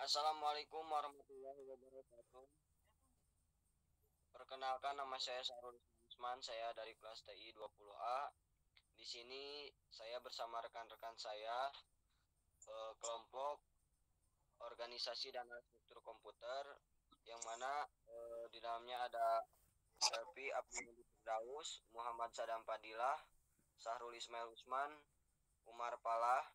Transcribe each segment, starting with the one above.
Assalamualaikum warahmatullahi wabarakatuh. Perkenalkan, nama saya Sarul Usman, saya dari kelas TI 20A. Di sini saya bersama rekan-rekan saya kelompok organisasi dan struktur komputer, yang mana di dalamnya ada Selvi Abdul Firdaus, Muhammad Sadam Fadilah, Sahrul Ismail Usman, Umar Palah,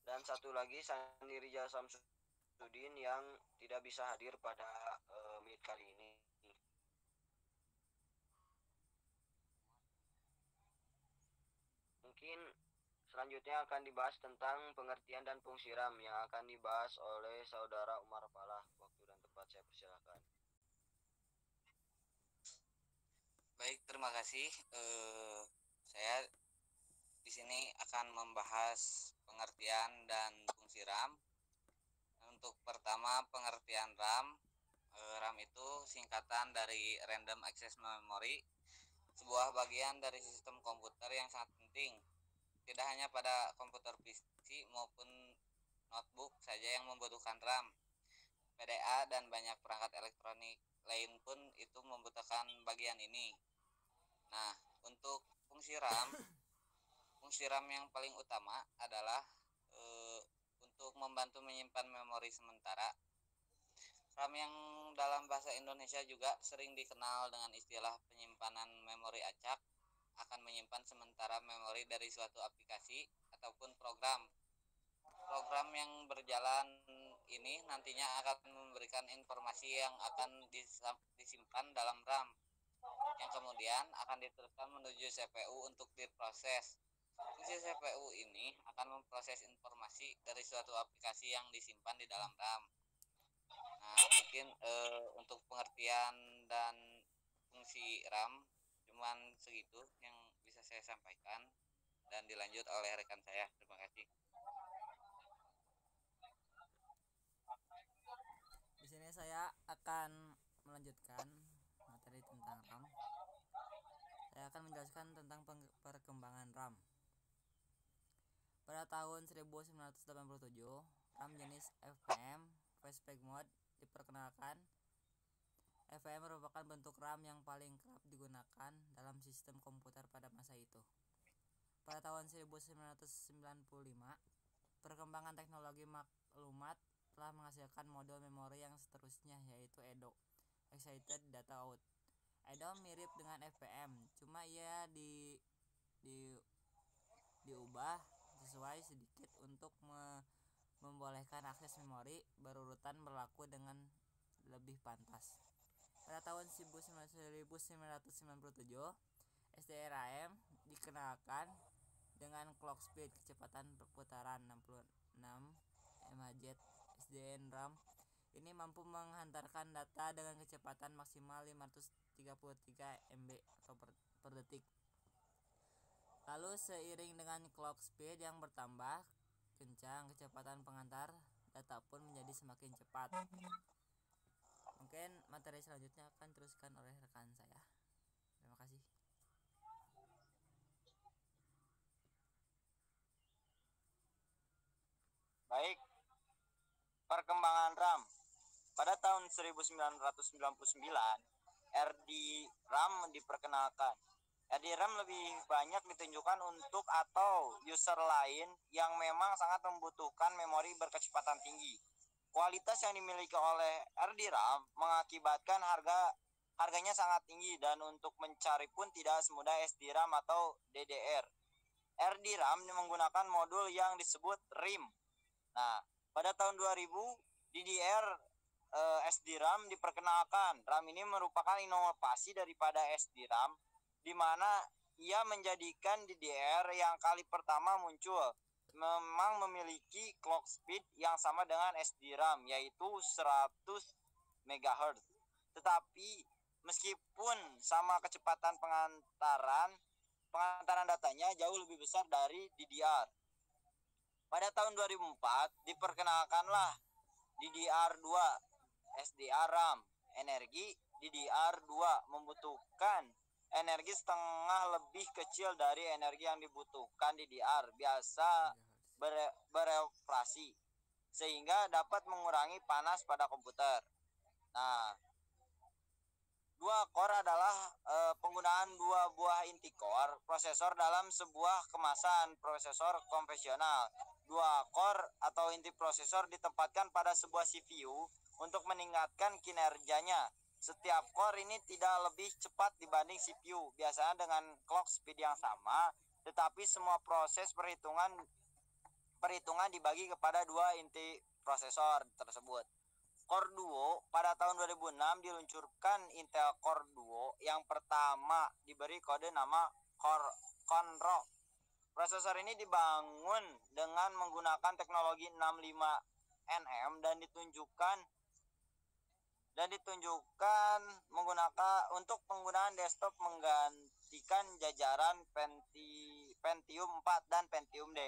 dan satu lagi Sandi Rijal Samsudin yang tidak bisa hadir pada meet kali ini. Mungkin selanjutnya akan dibahas tentang pengertian dan fungsi RAM yang akan dibahas oleh saudara Umar Palah. Waktu dan tempat saya persilahkan. Baik, terima kasih. Saya di sini akan membahas pengertian dan fungsi RAM. Untuk pertama, pengertian RAM. RAM itu singkatan dari Random Access Memory, sebuah bagian dari sistem komputer yang sangat penting. Tidak hanya pada komputer PC maupun notebook saja yang membutuhkan RAM. PDA dan banyak perangkat elektronik lain pun itu membutuhkan bagian ini. Nah, untuk fungsi RAM yang paling utama adalah untuk membantu menyimpan memori sementara. RAM yang dalam bahasa Indonesia juga sering dikenal dengan istilah penyimpanan memori acak, akan menyimpan sementara memori dari suatu aplikasi ataupun program. Program yang berjalan ini nantinya akan memberikan informasi yang akan disimpan dalam RAM, yang kemudian akan diteruskan menuju CPU untuk diproses. Fungsi CPU ini akan memproses informasi dari suatu aplikasi yang disimpan di dalam RAM. Nah, mungkin untuk pengertian dan fungsi RAM cuman segitu yang bisa saya sampaikan, dan dilanjut oleh rekan saya. Terima kasih. Di sini saya akan melanjutkan materi tentang RAM. Saya akan menjelaskan tentang perkembangan RAM. Pada tahun 1987, RAM jenis FPM Fastback Mode diperkenalkan. FPM merupakan bentuk RAM yang paling kerap digunakan dalam sistem komputer pada masa itu. Pada tahun 1995, perkembangan teknologi maklumat telah menghasilkan model memori yang seterusnya, yaitu EDO, Excited Data Out. EDO mirip dengan FPM, cuma ia diubah sesuai sedikit untuk membolehkan akses memori berurutan berlaku dengan lebih pantas. Pada tahun 1997, SDRAM dikenalkan dengan clock speed kecepatan perputaran 66 MHz. SDRAM ini mampu menghantarkan data dengan kecepatan maksimal 533 MB atau per detik. Lalu seiring dengan clock speed yang bertambah kencang, kecepatan pengantar data pun menjadi semakin cepat. Mungkin materi selanjutnya akan teruskan oleh rekan saya. Terima kasih. Baik, perkembangan RAM. Pada tahun 1999, RD-RAM diperkenalkan. RD-RAM lebih banyak ditunjukkan untuk atau user lain yang memang sangat membutuhkan memori berkecepatan tinggi. Kualitas yang dimiliki oleh RD-RAM mengakibatkan harganya sangat tinggi, dan untuk mencari pun tidak semudah SD-RAM atau DDR. RD-RAM menggunakan modul yang disebut RIM. Nah, pada tahun 2000 DDR SD-RAM diperkenalkan. RAM ini merupakan inovasi daripada SD-RAM, di mana ia menjadikan DDR yang kali pertama muncul memang memiliki clock speed yang sama dengan SD-RAM, yaitu 100 MHz. Tetapi meskipun sama kecepatan pengantaran datanya jauh lebih besar dari DDR. Pada tahun 2004 diperkenalkanlah DDR2 SDRAM. Energi DDR2 membutuhkan energi setengah lebih kecil dari energi yang dibutuhkan DDR biasa beroperasi. sehingga dapat mengurangi panas pada komputer. Nah, dua core adalah penggunaan dua buah inti core prosesor dalam sebuah kemasan prosesor konvensional. Dua core atau inti prosesor ditempatkan pada sebuah CPU untuk meningkatkan kinerjanya. Setiap core ini tidak lebih cepat dibanding CPU, biasanya dengan clock speed yang sama, tetapi semua proses perhitungan dibagi kepada dua inti prosesor tersebut. Core Duo pada tahun 2006 diluncurkan Intel Core Duo yang pertama diberi kode nama Conroe. Prosesor ini dibangun dengan menggunakan teknologi 65nm dan ditunjukkan menggunakan untuk penggunaan desktop menggantikan jajaran Pentium 4 dan Pentium D.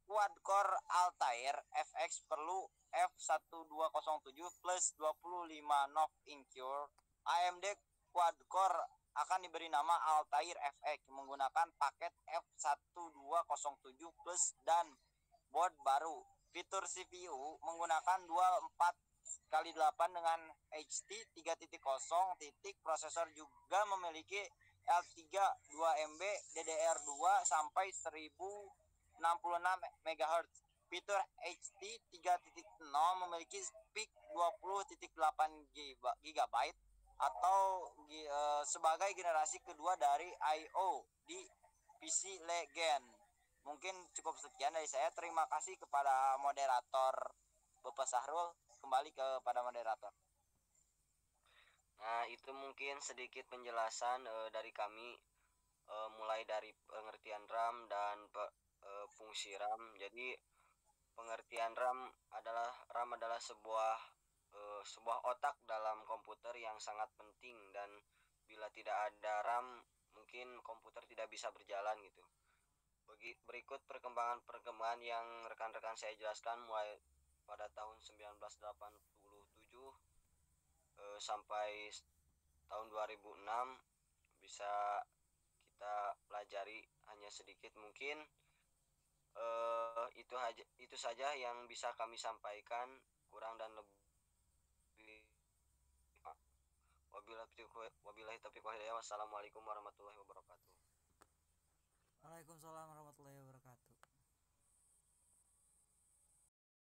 Quad-core Altair FX perlu F1207 plus 25 NOV Incure. AMD Quad-core akan diberi nama Altair FX menggunakan paket F1207 plus dan board baru. Fitur CPU menggunakan dual 4x8 dengan HT 3.0. Prosesor juga memiliki L3 2MB DDR2 sampai 1066 MHz. Fitur HT 3.0 memiliki peak 20.8 GB atau sebagai generasi kedua dari I/O di PC Legend. Mungkin cukup sekian dari saya. Terima kasih kepada moderator Bapak Sahrul. Kembali kepada moderator. Nah, itu mungkin sedikit penjelasan dari kami, mulai dari pengertian RAM dan fungsi RAM. Jadi pengertian RAM adalah sebuah otak dalam komputer yang sangat penting, dan bila tidak ada RAM mungkin komputer tidak bisa berjalan gitu. Berikut perkembangan yang rekan-rekan saya jelaskan mulai pada tahun 1987 sampai tahun 2006 bisa kita pelajari hanya sedikit mungkin. Itu saja yang bisa kami sampaikan, kurang dan lebih wabillahi taufiq wal hidayah. Wassalamualaikum warahmatullahi wabarakatuh. Waalaikumsalam warahmatullahi wabarakatuh.